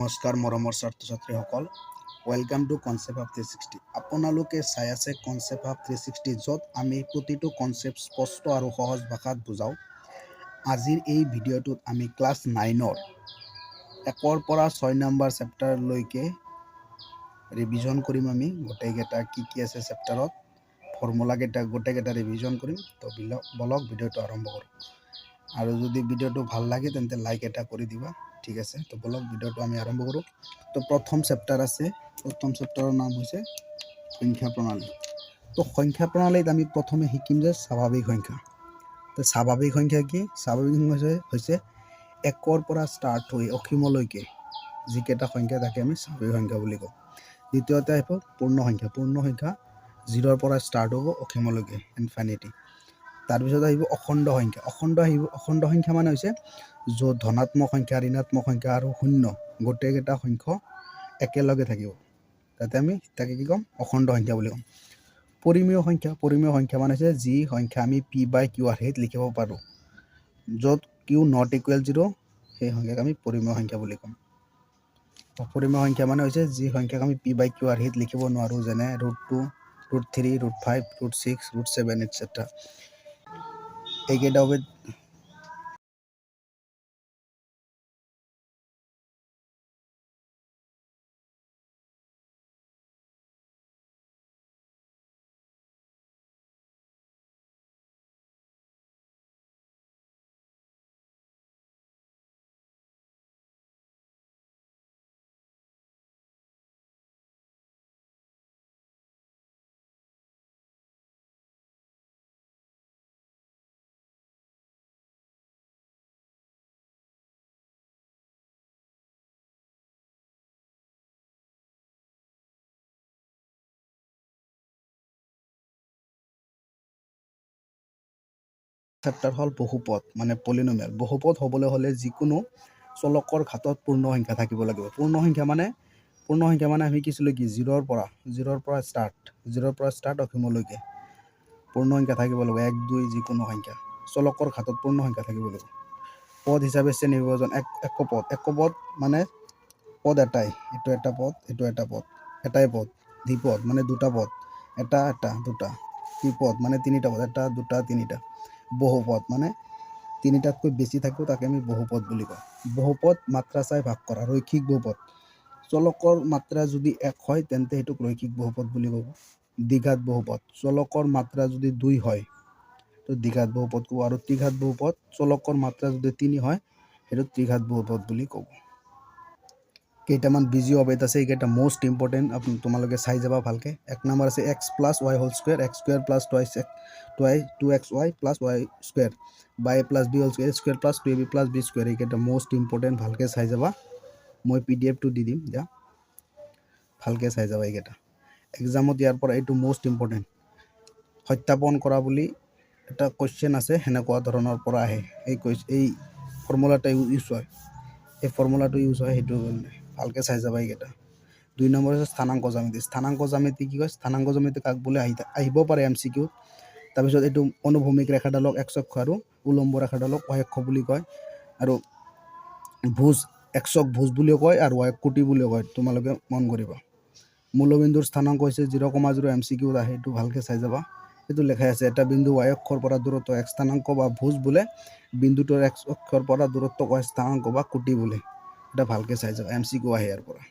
নমস্কাৰ মৰমৰ ছাত্ৰ-ছাত্ৰীসকল, ৱেলকাম টু কনচেপ্ট অফ 360। আপোনালোকে চাই আছে কনচেপ্ট অফ 360, য'ত আমি প্ৰতিটো কনচেপ্ট স্পষ্ট আৰু সহজ ভাষাত বুজাওঁ। আজিৰ এই ভিডিঅ'টোত আমি ক্লাছ 9ৰ 1ৰ পৰা 6 নম্বৰ চেপ্টাৰলৈকে ৰিভিজন কৰিম। আমি গোটেইকেইটা কি আছে চেপ্টাৰত ফৰ্মুলাকেইটা গোটেইকেইটা ৰিভিজন কৰিম। তো বলক ভিডিঅ'টো আৰম্ভ কৰোঁ। আৰু যদি ভিডিঅ'টো ভাল লাগে তেন্তে লাইক এটা কৰি দিবা। ঠিক আছে, তো বলক ভিডিঅ'টো আমি আৰম্ভ কৰোঁ। তো প্ৰথম চেপ্টাৰ আছে, প্ৰথম চেপ্টাৰৰ নাম হৈছে সংখ্যা প্ৰণালী। তো সংখ্যা প্ৰণালীত আমি প্ৰথমে শিকিম যে স্বাভাৱিক সংখ্যা। তো স্বাভাৱিক সংখ্যা কি? স্বাভাৱিক সংখ্যা হৈছে 1ৰ পৰা ষ্টাৰ্ট হৈ অসীমলৈকে যিকেইটা সংখ্যা থাকে আমি স্বাভাৱিক সংখ্যা বুলি কওঁ। দ্বিতীয়তে আহিব পূৰ্ণ সংখ্যা। পূৰ্ণ সংখ্যা 0ৰ পৰা ষ্টাৰ্ট হ'ব অসীমলৈকে, ইনফিনিটি। তাৰপিছত আহিব অখণ্ড সংখ্যা। অখণ্ড সংখ্যা মানে হৈছে য'ত ধনাত্মক সংখ্যা, ঋণাত্মক সংখ্যা আৰু শূন্য গোটেইকেইটা সংখ্যা একেলগে থাকিব, তাকে কি ক'ম? অখণ্ড সংখ্যা বুলি ক'ম। পৰিমেয় সংখ্যা। পৰিমেয় সংখ্যা মানে হৈছে যি সংখ্যা আমি p/q লিখিব পাৰোঁ, য'ত q নট ইকুৱেল 0, সেই সংখ্যাক আমি পৰিমেয় সংখ্যা বুলি ক'ম। অপৰিমেয় সংখ্যা মানে হৈছে যি সংখ্যাক আমি p/q লিখিব নোৱাৰোঁ, যেনে √2, √3, √5, √6, √7 etc. এইকেইটা হবে চেপ্টাৰ হ'ল বহুপদ, মানে পলিনমিয়েল। বহুপদ হ'বলৈ হ'লে যিকোনো চলকৰ ঘাতত পূৰ্ণ সংখ্যা থাকিব লাগিব। পূৰ্ণ সংখ্যা মানে আমি কিছিলোঁ কি 0ৰ পৰা ষ্টাৰ্ট অসীমলৈকে পূৰ্ণ সংখ্যা থাকিব লাগিব। 1, 2 যিকোনো সংখ্যা চলকৰ ঘাতত পূৰ্ণ সংখ্যা থাকিব লাগিব। পদ হিচাপে শ্ৰেণী বিভাজন একপদ মানে পদ এটাই, এইটো এটা পদ, এইটো এটা পদ, এটাই পদ। দ্বিপদ মানে দুটা পদ, এটা দুটা। ত্ৰিপদ মানে তিনিটা পদ, এটা দুটা তিনিটা। বহুপদ মানে তিনিটাতকৈ বেছি থাকিব, তাকে আমি বহুপদ বুলি কওঁ। বহুপদ মাত্ৰা চাই ভাগ কৰা। ৰৈখিক বহুপদ, চলকৰ মাত্ৰা যদি 1 হয় তেন্তে সেইটোক ৰৈখিক বহুপদ বুলি ক'ব। দ্বিঘাত বহুপদ, চলকৰ মাত্ৰা যদি 2 হয় তো দ্বিঘাত বহুপদ ক'ব। আৰু ত্ৰিঘাত বহুপদ, চলকৰ মাত্ৰা যদি 3 হয় সেইটো ত্ৰিঘাত বহুপদ বুলি ক'ব। কেইটামান বিজি অবেদ আছে, এইকেইটা মোষ্ট ইম্পৰ্টেণ্ট, তোমালোকে চাই যাবা ভালকে। 1 নম্বৰ আছে x + y² x² + 2xy + y² বা a + b² a² + 2ab + b²। এইকেইটা মোষ্ট ইম্পৰ্টেণ্ট, ভালকে চাই যাবা। মই PDF টো দি দিম, দিয়া ভালকে চাই যাবা এইকেইটা। এক্সামত ইয়াৰ পৰা এইটো মোষ্ট ইম্পৰ্টেণ্ট। সত্যাপন কৰা বুলি এটা কুৱেশ্যন আছে, সেনেকুৱা ধৰণৰ পৰা আহে। এই ফৰ্মুলাটা ইউজ হয়, সেইটো ভালকে চাই যাবা এইকেইটা। 2 নম্বৰ আছে স্থানাংক জ্যামিতি। স্থানাংক জ্যামিতি কি কয়? স্থানাংক জ্যামিতি কাক বোলে আহিব পাৰে MCQ। তাৰপিছত এইটো অনুভূমিক ৰেখাডালক x অক্ষ আৰু উলম্ব ৰেখাডালক y অক্ষ বুলি কয়। আৰু ভুজ x ভুজ বুলিও কয় আৰু y কোটি বুলিও কয়, তোমালোকে মন কৰিবা। মূলবিন্দুৰ স্থানাংক হৈছে 0,0। MCQ আহে, এইটো ভালকে চাই যাবা। এইটো লেখাই আছে এটা বিন্দু y অক্ষৰ পৰা দূৰত্ব x স্থানাংক বা ভুজ বোলে, বিন্দুটোৰ x অক্ষৰ পৰা দূৰত্ব y স্থানাংক বা কোটি বোলে। এটা ভালকে চাই যাবা, MCQ আহে ইয়াৰ পৰা।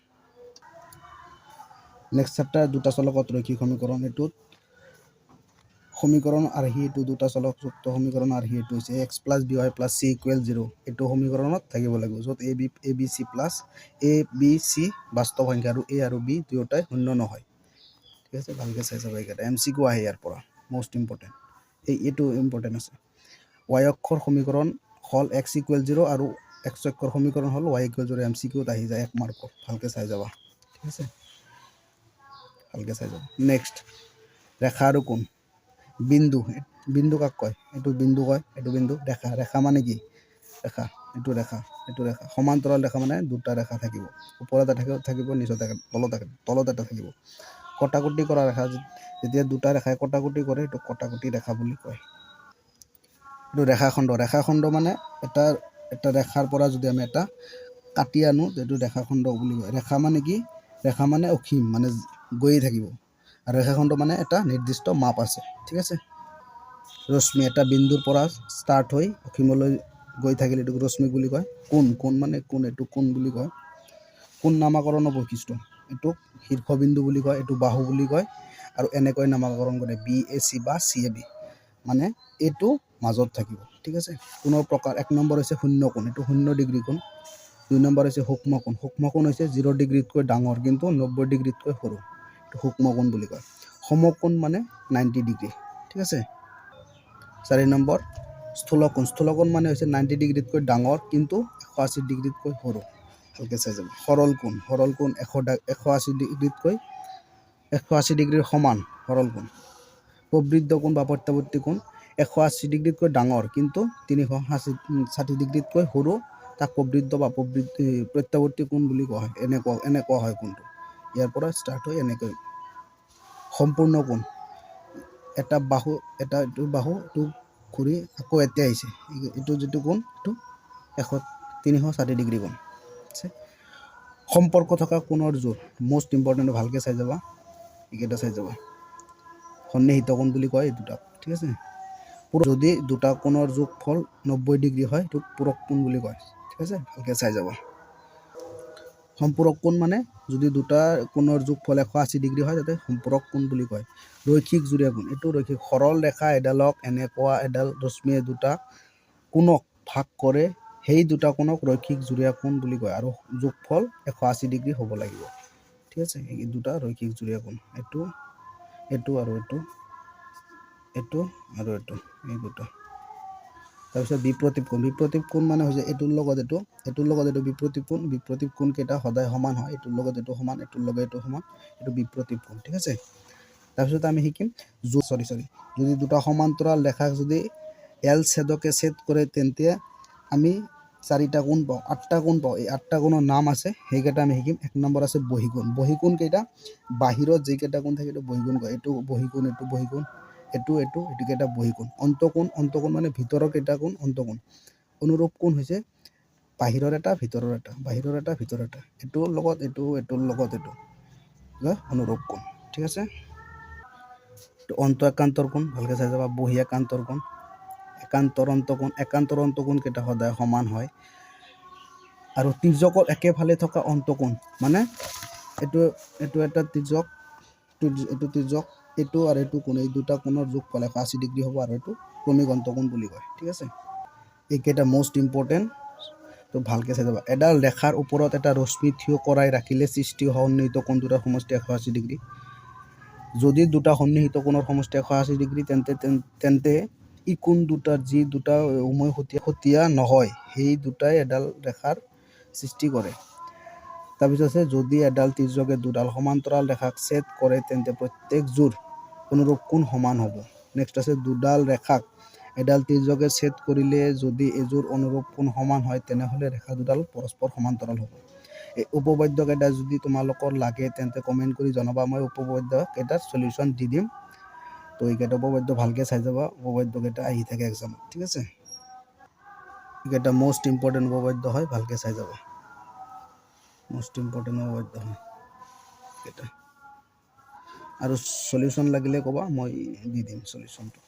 নেক্সট চেপ্টাৰ দুটা চলকত ৰৈখিক সমীকৰণ। এইটোত সমীকৰণ আৰ্হি, এইটো দুটা চলকযুক্ত সমীকৰণ আৰ্হি। এইটো হৈছে x + by + c = 0। এইটো সমীকৰণত থাকিব লাগিব, য'ত a b c বাস্তৱ সংখ্যা আৰু a আৰু b দুয়োটাই শূন্য নহয়। ঠিক আছে, ভালকে চাই যাবা এইকেইটা। MCQ আহে ইয়াৰ পৰা, মোষ্ট ইম্পৰ্টেণ্ট। এইটো ইম্পৰ্টেণ্ট আছে। y অক্ষৰ সমীকৰণ হ'ল x = 0 আৰু x অক্ষৰ সমীকৰণ হ'ল y = 0। MCQত আহি যায় 1 মাৰ্কত, ভালকে চাই যাবা। ঠিক আছে, ভালকে চাই যাবা। নেক্সট ৰেখা আৰু কোণ। বিন্দু কাক কয়? এইটো বিন্দু কয়, এইটো বিন্দু। ৰেখা মানে কি? এইটো ৰেখা। সমান্তৰাল ৰেখা মানে দুটা ৰেখা থাকিব, ওপৰত এটা থাকিব, নিচত তলত এটা থাকিব। কটাকটি কৰা ৰেখা, যেতিয়া দুটা ৰেখাই কটাকটি কৰে এইটো কটাকটি ৰেখা বুলি কয়। এইটো ৰেখাখণ্ড মানে এটা ৰেখাৰ পৰা যদি আমি এটা কাটি আনো, এইটো ৰেখাখণ্ড বুলি কয়। ৰেখা মানে কি? ৰেখা মানে অসীম, মানে গৈয়ে থাকিব, আৰু ৰেখাখণ্ড মানে এটা নিৰ্দিষ্ট মাপ আছে, ঠিক আছে। ৰশ্মি এটা বিন্দুৰ পৰা ষ্টাৰ্ট হৈ অসীমলৈ গৈ থাকিলে এইটোক ৰশ্মি বুলি কয়। কোণ মানে কোণ, এইটো কোণ বুলি কয়। কোণ নামাকৰণৰ বৈশিষ্ট্য, এইটোক শীৰ্ষবিন্দু বুলি কয়, এইটো বাহু বুলি কয়, আৰু এনেকৈ নামাকৰণ কৰে BAC বা CAB, মানে এইটো মাজত থাকিব, ঠিক আছে। কোণৰ প্ৰকাৰ 1 নম্বৰ হৈছে শূন্য কোণ, এইটো 0 ডিগ্ৰী কোণ। 2 নম্বৰ হৈছে সূক্ষ্ম কোণ। সূক্ষ্ম কোণ হৈছে 0 ডিগ্ৰীতকৈ ডাঙৰ কিন্তু 90 ডিগ্ৰীতকৈ সৰু, এইটো সূক্ষ্ম কোণ বুলি কয়। সমকোণ মানে 90 ডিগ্ৰী, ঠিক আছে। 4 নম্বৰ স্থূলকোণ। স্থূলকোণ মানে হৈছে 90 ডিগ্ৰীতকৈ ডাঙৰ কিন্তু 180 ডিগ্ৰীতকৈ সৰু, ভালকৈ চাই যাব। সৰল কোণ 180 ডিগ্ৰীৰ সমান, সৰল কোণ। প্ৰবৃদ্ধ কোণ বা প্ৰত্যাৱৰ্তী কোণ 180 ডিগ্ৰীতকৈ ডাঙৰ কিন্তু 360 ডিগ্ৰীতকৈ সৰু, তাক প্ৰবৃদ্ধ বা প্ৰত্যাৱৰ্তী কোণ বুলি কোৱা হয়। এনেকুৱা হয় কোণটো, ইয়াৰ পৰা ষ্টাৰ্ট হয় এনেকৈ। সম্পূৰ্ণ কোণ, এটা বাহু এইটো ঘূৰি আকৌ এতিয়া আহিছে, এইটো যিটো কোণ এইটো 360 ডিগ্ৰী কোণ। সম্পৰ্ক থকা কোণৰ জোৰ, মষ্ট ইম্পৰ্টেণ্ট, ভালকৈ চাই যাবা, এইকেইটা চাই যাবা। সন্নিহিত কোণ বুলি কয় এই দুটাক, ঠিক আছে। যদি দুটা কোণৰ যোগফল 90 ডিগ্ৰী হয় এইটোক পূৰক কোণ বুলি কয়, ঠিক আছে, ভালকৈ চাই যাবা। সম্পূৰক কোণ মানে যদি দুটা কোণৰ যোগফল 180 ডিগ্ৰী হয় তাতে সম্পূৰক কোণ বুলি কয়। ৰৈখিক জুৰীয়া কোণ, এইটো ৰৈখিক, সৰল ৰেখা এডালক এনেকুৱা এডাল ৰশ্মিয়ে দুটা কোণক ভাগ কৰে, সেই দুটা কোণক ৰৈখিক জুৰীয়া কোণ বুলি কয়, আৰু যোগফল 180 ডিগ্ৰী হ'ব লাগিব, ঠিক আছে। এই দুটা ৰৈখিক জুৰীয়া কোণ, এইটো আৰু এইটো আৰু এইটো, এই দুটা। তাৰপিছত বিপ্ৰতীপ কোণ। বিপ্ৰতীপ কোণ মানে হৈছে এইটোৰ লগত এইটো বিপ্ৰতীপ কোণ। বিপ্ৰতীপ কোণ কেইটা সদায় সমান হয়, এইটোৰ লগত এইটো সমান, এইটোৰ লগত এইটো সমান, এইটো বিপ্ৰতীপ কোণ, ঠিক আছে। তাৰপিছত আমি শিকিম যদি দুটা সমান্তৰাল ৰেখাক যদি L ছেদকে ছেদ কৰে তেন্তে আমি 4টা কোণ পাওঁ, 8টা কোণ পাওঁ। এই 8টা কোণৰ নাম আছে, সেইকেইটা আমি শিকিম। 1 নম্বৰ আছে বহীকোণ। বহীকোণ কেইটা? বাহিৰত যিকেইটা কোণ থাকে এইটো বহীকোণ কয়। এইটো বহীকোণ, এইটো বহীকোণ, এইটোকেইটা বহীকোণ। অন্তকোণ মানে ভিতৰৰ কেইটা কোণ, অন্তকোণ। অনুৰূপ কোণ হৈছে বাহিৰৰ এটা, ভিতৰৰ এটা, বাহিৰৰ এটা, ভিতৰৰ এটা, এইটোৰ লগত এইটোৰ লগত এইটো, অনুৰূপ কোণ, ঠিক আছে। একান্তৰ কোণ, ভালকৈ চাই যাবা। বহী একান্তৰ কোণ, একান্তৰ অন্তকোণ। একান্তৰ অন্তকোণ কেইটা সদায় সমান হয়। আৰু তিৰ্যকৰ একেফালে থকা অন্তকোণ মানে এইটো এটা তিৰ্যক, এইটো তিৰ্যক, এইটো আৰু এইটো কোণ, এই দুটা কোণৰ যোগফল 180 ডিগ্ৰী হ'ব, আৰু এইটো ক্ৰমিক অন্তকোণ বুলি কয়, ঠিক আছে। এইকেইটা মষ্ট ইম্পৰ্টেণ্ট, তো ভালকৈ চাই যাবা। এডাল ৰেখাৰ ওপৰত এটা ৰশ্মি থিয় কৰাই ৰাখিলে সৃষ্টি হোৱা সন্নিহিত কোণ দুটাৰ সমষ্টি 180 ডিগ্ৰী। যদি দুটা সন্নিহিত কোণৰ সমষ্টি 180 ডিগ্ৰী তেন্তে ই কোণ দুটাৰ যি দুটা উমৈহতীয়া নহয় সেই দুটাই এডাল ৰেখাৰ সৃষ্টি কৰে। তাৰপিছত আছে যদি এডাল তিৰ্যকে দুডাল সমান্তৰাল ৰেখাক ছেদ কৰে তেন্তে প্ৰত্যেকযোৰ অনুৰূপ কোণ সমান হ'ব। নেক্সট আছে দুডাল ৰেখাক এডাল তিৰ্যকে ছেদ কৰিলে যদি এযোৰ অনুৰূপ কোণ সমান হয় তেনেহ'লে ৰেখা দুডাল পৰস্পৰ সমান্তৰাল হ'ব। এই উপপাদ্য কেইটা যদি তোমালোকৰ লাগে তেন্তে কমেণ্ট কৰি জনাবা, মই উপপাদ্য কেইটাৰ সলিউশ্যন দি দিম। তো এইকেইটা উপপাদ্য ভালকৈ চাই যাবা, উপপাদ্য কেইটা আহি থাকে এক্সামত, ঠিক আছে। এইকেইটা মষ্ট ইম্পৰ্টেণ্ট উপপাদ্য হয়, ভালকৈ চাই যাবা, মষ্ট ইম্পৰ্টেণ্ট উপপাদ্য হয় এইকেইটা। আৰু সলিউশ্যন লাগিলে ক'বা, মই দি দিম সলিউশ্যনটো।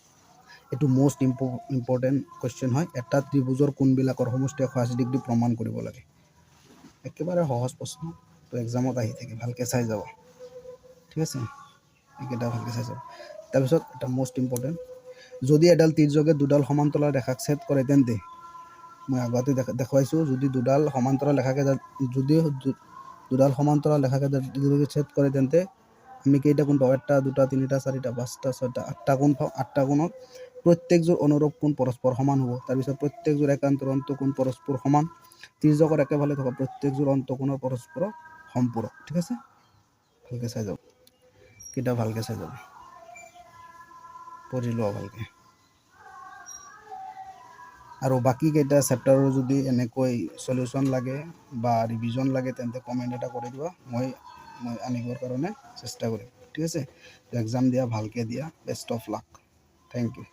এইটো মষ্ট ইম্পৰ্টেণ্ট কুৱেশ্যন হয়। এটা ত্ৰিভুজৰ কোণবিলাকৰ সমষ্টি 180 ডিগ্ৰী প্ৰমাণ কৰিব লাগে। একেবাৰে সহজ প্ৰশ্ন, তো এক্সামত আহি থাকে, ভালকৈ চাই যাব, ঠিক আছে। এইকেইটা ভালকৈ চাই যাব। তাৰপিছত এটা মষ্ট ইম্পৰ্টেণ্ট, যদি এডাল তিৰ্যকে দুডাল সমান্তৰাল ৰেখাক ছেদ কৰে তেন্তে, মই আগতে দেখুৱাইছোঁ, যদি দুডাল সমান্তৰাল ৰেখাকে ছেদ কৰে তেন্তে আমি কেইটা কোণ পাওঁ? 1টা 2টা 3টা 4টা 5টা 6টা 8টা কোণ পাওঁ। 8টা কোণত প্ৰত্যেকযোৰ অনুৰূপ কোণ পৰস্পৰ সমান হ'ব। তাৰপিছত প্ৰত্যেকযোৰ একান্তৰ অন্তকোণ পৰস্পৰ সমান। তিৰ্যকৰ একেফালে থকা প্ৰত্যেকযোৰ অন্তকোণৰ পৰস্পৰ সম্পূৰক, ঠিক আছে। ভালকৈ চাই যাব, কেইটা ভালকৈ চাই যাব, পঢ়ি লোৱা ভালকৈ। আৰু বাকী কেইটা চেপ্টাৰৰ যদি এনেকৈ সলিউশ্যন লাগে বা ৰিভিজন লাগে তেন্তে কমেণ্ট এটা কৰি দিবা, মই আনিবৰ কাৰণে চেষ্টা কৰিম, ঠিক আছে। এক্সাম দিয়া, ভালকৈ দিয়া, best of luck, thank U.